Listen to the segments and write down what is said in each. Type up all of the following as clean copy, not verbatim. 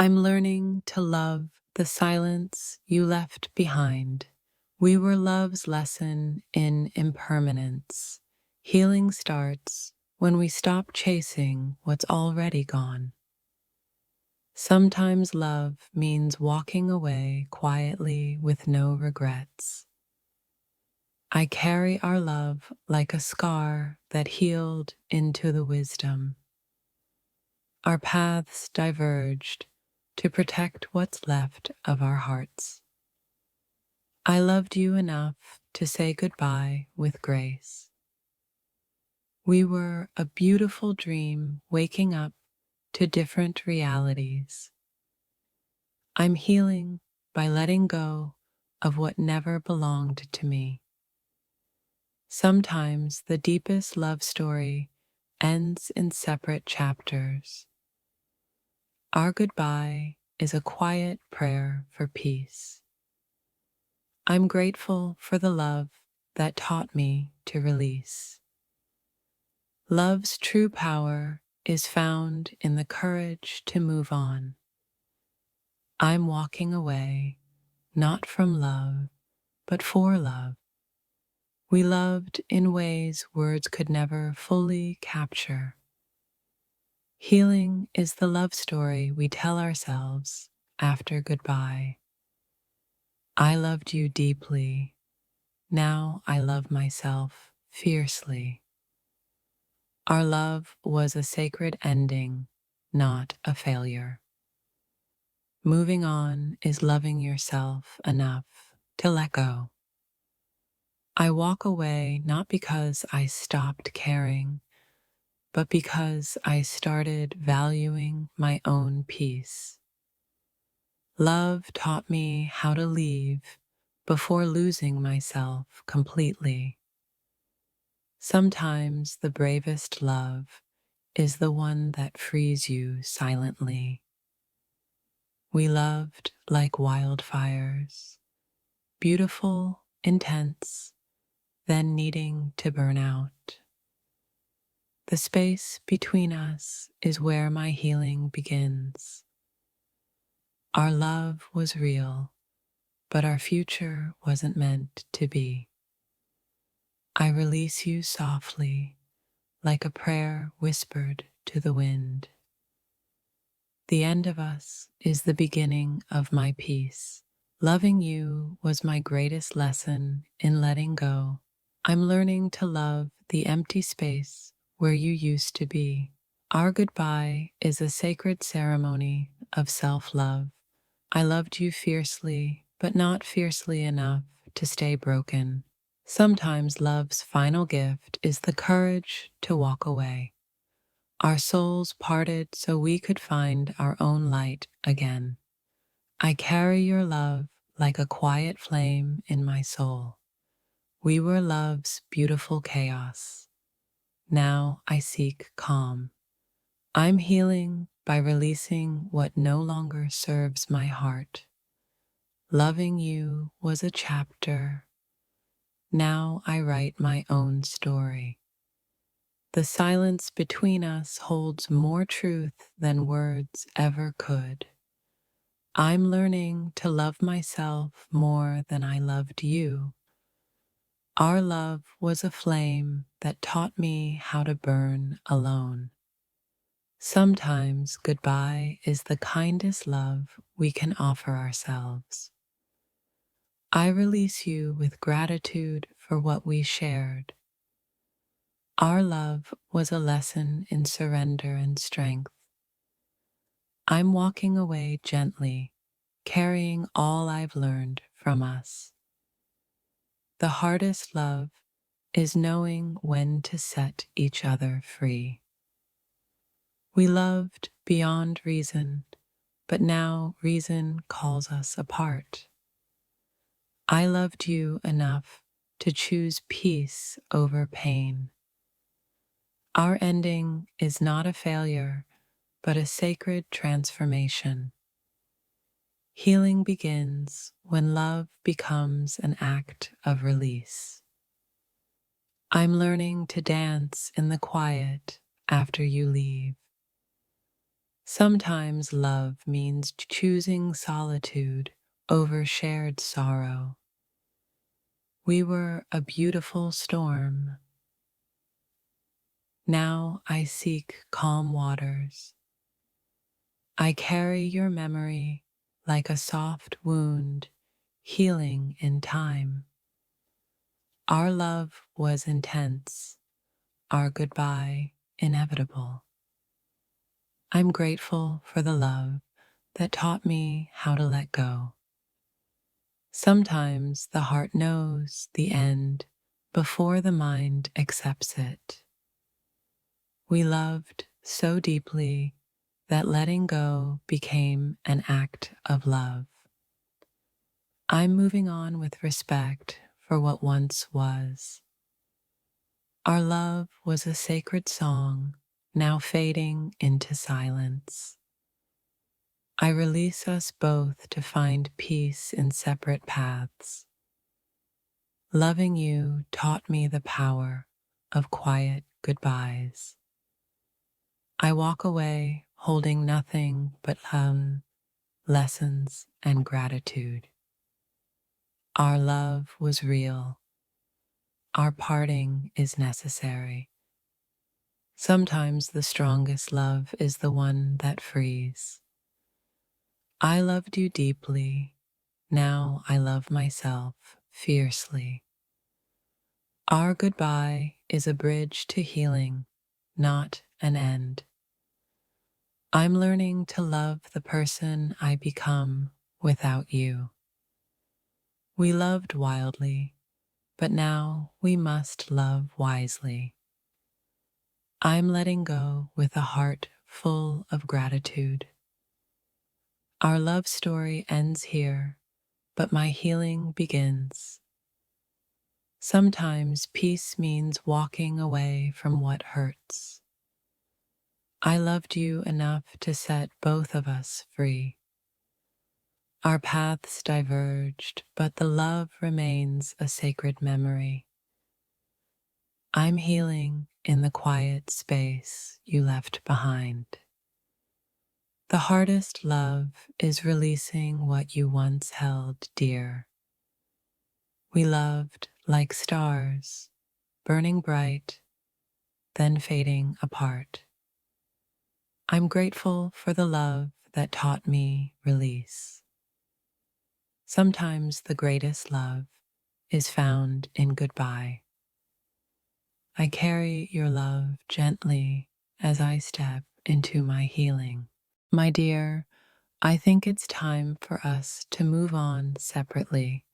I'm learning to love the silence you left behind. We were love's lesson in impermanence. Healing starts when we stop chasing what's already gone. Sometimes love means walking away quietly with no regrets. I carry our love like a scar that healed into the wisdom. Our paths diverged to protect what's left of our hearts. I loved you enough to say goodbye with grace. We were a beautiful dream waking up to different realities. I'm healing by letting go of what never belonged to me. Sometimes the deepest love story ends in separate chapters. Our goodbye is a quiet prayer for peace. I'm grateful for the love that taught me to release. Love's true power is found in the courage to move on. I'm walking away, not from love, but for love. We loved in ways words could never fully capture. Healing is the love story we tell ourselves after goodbye. I loved you deeply. Now I love myself fiercely. Our love was a sacred ending, not a failure. Moving on is loving yourself enough to let go. I walk away not because I stopped caring, but because I started valuing my own peace. Love taught me how to leave before losing myself completely. Sometimes the bravest love is the one that frees you silently. We loved like wildfires, beautiful, intense, then needing to burn out. The space between us is where my healing begins. Our love was real, but our future wasn't meant to be. I release you softly, like a prayer whispered to the wind. The end of us is the beginning of my peace. Loving you was my greatest lesson in letting go. I'm learning to love the empty space where you used to be. Our goodbye is a sacred ceremony of self-love. I loved you fiercely, but not fiercely enough to stay broken. Sometimes love's final gift is the courage to walk away. Our souls parted so we could find our own light again. I carry your love like a quiet flame in my soul. We were love's beautiful chaos. Now I seek calm. I'm healing by releasing what no longer serves my heart. Loving you was a chapter. Now I write my own story. The silence between us holds more truth than words ever could. I'm learning to love myself more than I loved you. Our love was a flame that taught me how to burn alone. Sometimes goodbye is the kindest love we can offer ourselves. I release you with gratitude for what we shared. Our love was a lesson in surrender and strength. I'm walking away gently, carrying all I've learned from us. The hardest love is knowing when to set each other free. We loved beyond reason, but now reason calls us apart. I loved you enough to choose peace over pain. Our ending is not a failure, but a sacred transformation. Healing begins when love becomes an act of release. I'm learning to dance in the quiet after you leave. Sometimes love means choosing solitude over shared sorrow. We were a beautiful storm. Now I seek calm waters. I carry your memory like a soft wound, healing in time. Our love was intense, our goodbye inevitable. I'm grateful for the love that taught me how to let go. Sometimes the heart knows the end before the mind accepts it. We loved so deeply that letting go became an act of love. I'm moving on with respect for what once was. Our love was a sacred song, now fading into silence. I release us both to find peace in separate paths. Loving you taught me the power of quiet goodbyes. I walk away holding nothing but lessons and gratitude. Our love was real. Our parting is necessary. Sometimes the strongest love is the one that frees. I loved you deeply. Now I love myself fiercely. Our goodbye is a bridge to healing, not an end. I'm learning to love the person I become without you. We loved wildly, but now we must love wisely. I'm letting go with a heart full of gratitude. Our love story ends here, but my healing begins. Sometimes peace means walking away from what hurts. I loved you enough to set both of us free. Our paths diverged, but the love remains a sacred memory. I'm healing in the quiet space you left behind. The hardest love is releasing what you once held dear. We loved like stars, burning bright, then fading apart. I'm grateful for the love that taught me release. Sometimes the greatest love is found in goodbye. I carry your love gently as I step into my healing. My dear, I think it's time for us to move on separately.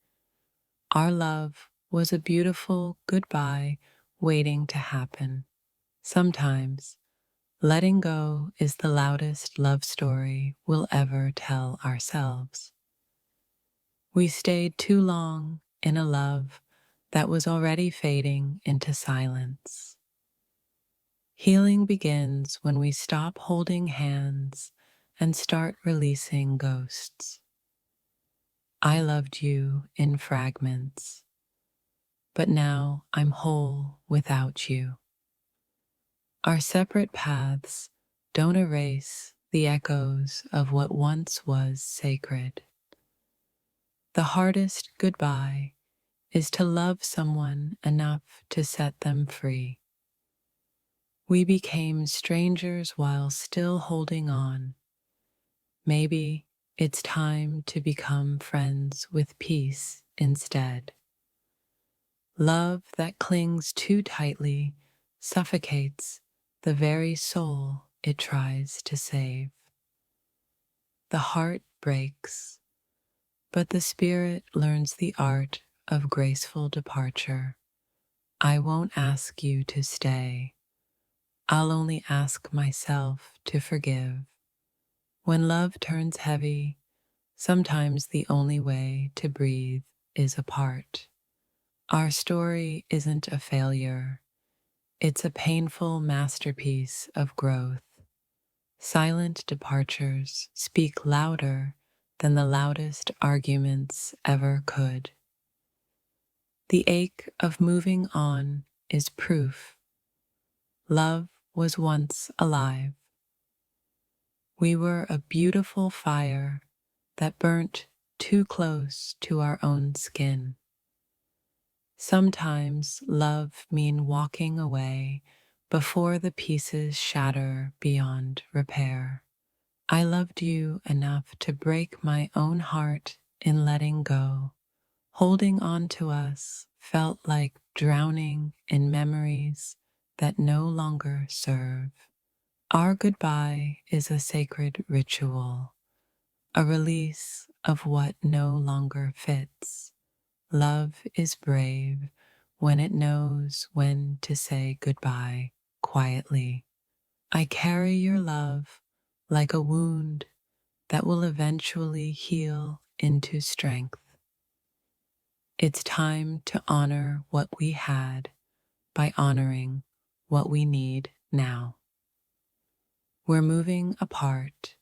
Our love was a beautiful goodbye waiting to happen. Sometimes, letting go is the loudest love story we'll ever tell ourselves. We stayed too long in a love that was already fading into silence. Healing begins when we stop holding hands and start releasing ghosts. I loved you in fragments, but now I'm whole without you. Our separate paths don't erase the echoes of what once was sacred. The hardest goodbye is to love someone enough to set them free. We became strangers while still holding on. Maybe it's time to become friends with peace instead. Love that clings too tightly suffocates the very soul it tries to save. The heart breaks, but the spirit learns the art of graceful departure. I won't ask you to stay. I'll only ask myself to forgive. When love turns heavy, sometimes the only way to breathe is apart. Our story isn't a failure. It's a painful masterpiece of growth. Silent departures speak louder than the loudest arguments ever could. The ache of moving on is proof love was once alive. We were a beautiful fire that burnt too close to our own skin. Sometimes love means walking away before the pieces shatter beyond repair. I loved you enough to break my own heart in letting go. Holding on to us felt like drowning in memories that no longer serve. Our goodbye is a sacred ritual, a release of what no longer fits. Love is brave when it knows when to say goodbye quietly. I carry your love like a wound that will eventually heal into strength. It's time to honor what we had by honoring what we need now. We're moving apart,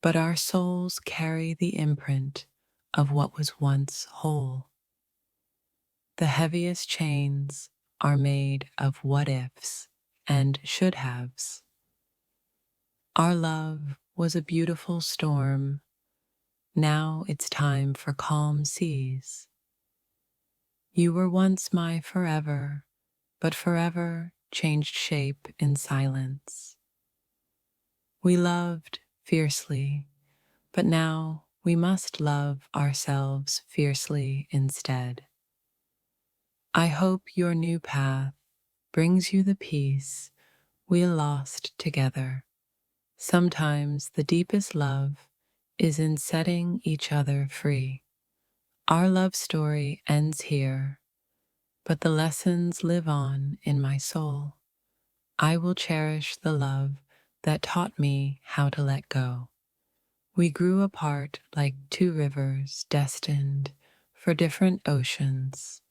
but our souls carry the imprint of what was once whole. The heaviest chains are made of what ifs and should haves. Our love was a beautiful storm. Now it's time for calm seas. You were once my forever, but forever changed shape in silence. We loved fiercely, but now we must love ourselves fiercely instead. I hope your new path brings you the peace we lost together. Sometimes the deepest love is in setting each other free. Our love story ends here, but the lessons live on in my soul. I will cherish the love that taught me how to let go. We grew apart like two rivers destined for different oceans.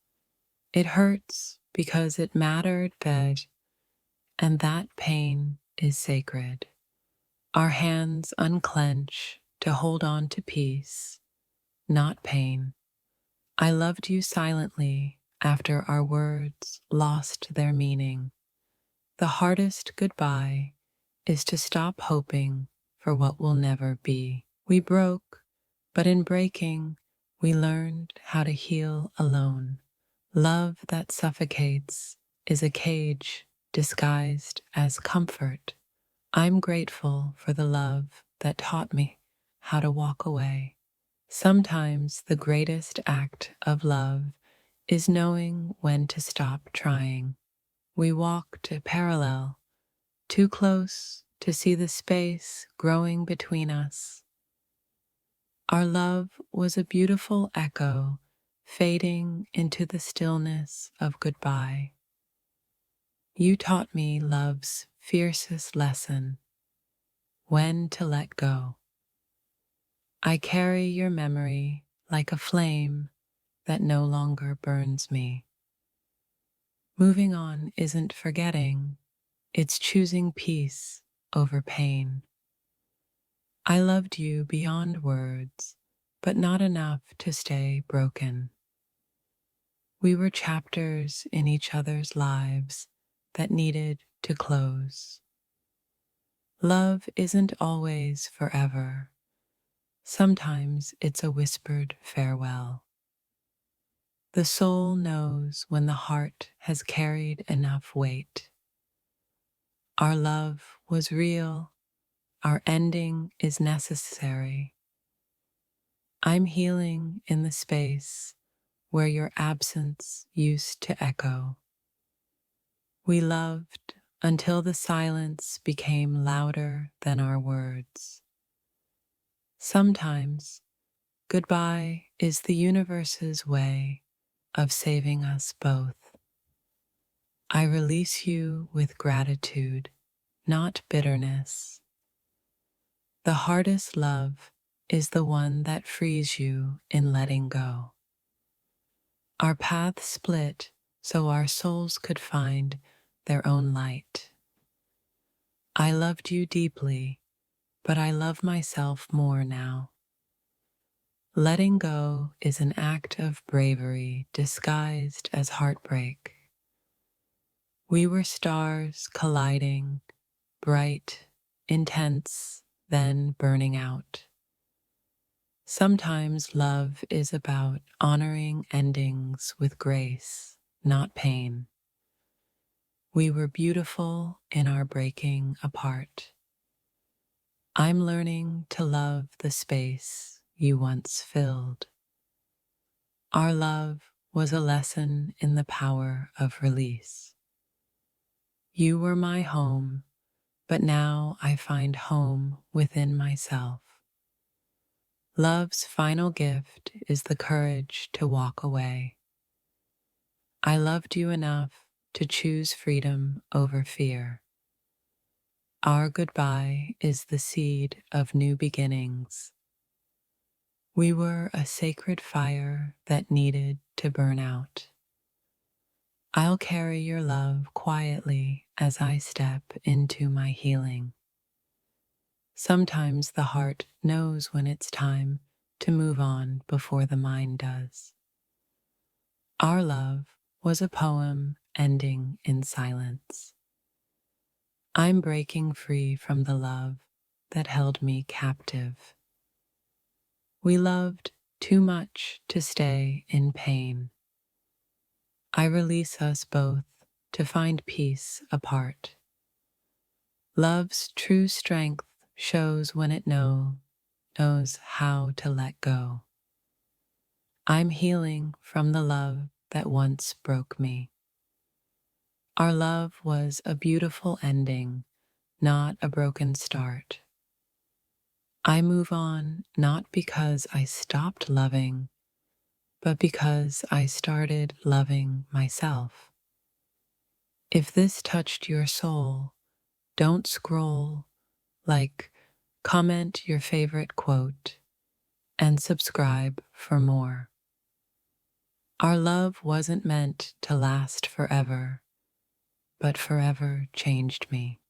It hurts because it mattered, and that pain is sacred. Our hands unclench to hold on to peace, not pain. I loved you silently after our words lost their meaning. The hardest goodbye is to stop hoping for what will never be. We broke, but in breaking, we learned how to heal alone. Love that suffocates is a cage disguised as comfort. I'm grateful for the love that taught me how to walk away. Sometimes the greatest act of love is knowing when to stop trying. We walked parallel, too close to see the space growing between us. Our love was a beautiful echo fading into the stillness of goodbye. You taught me love's fiercest lesson, when to let go. I carry your memory like a flame that no longer burns me. Moving on isn't forgetting, it's choosing peace over pain. I loved you beyond words, but not enough to stay broken. We were chapters in each other's lives that needed to close. Love isn't always forever. Sometimes it's a whispered farewell. The soul knows when the heart has carried enough weight. Our love was real. Our ending is necessary. I'm healing in the space where your absence used to echo. We loved until the silence became louder than our words. Sometimes goodbye is the universe's way of saving us both. I release you with gratitude, not bitterness. The hardest love is the one that frees you in letting go. Our paths split so our souls could find their own light. I loved you deeply, but I love myself more now. Letting go is an act of bravery disguised as heartbreak. We were stars colliding, bright, intense, then burning out. Sometimes love is about honoring endings with grace, not pain. We were beautiful in our breaking apart. I'm learning to love the space you once filled. Our love was a lesson in the power of release. You were my home, but now I find home within myself. Love's final gift is the courage to walk away. I loved you enough to choose freedom over fear. Our goodbye is the seed of new beginnings. We were a sacred fire that needed to burn out. I'll carry your love quietly as I step into my healing. Sometimes the heart knows when it's time to move on before the mind does. Our love was a poem ending in silence. I'm breaking free from the love that held me captive. We loved too much to stay in pain. I release us both to find peace apart. Love's true strength shows when it knows how to let go. I'm healing from the love that once broke me. Our love was a beautiful ending, not a broken start. I move on not because I stopped loving, but because I started loving myself. If this touched your soul, don't scroll, like, comment your favorite quote, and subscribe for more. Our love wasn't meant to last forever, but forever changed me.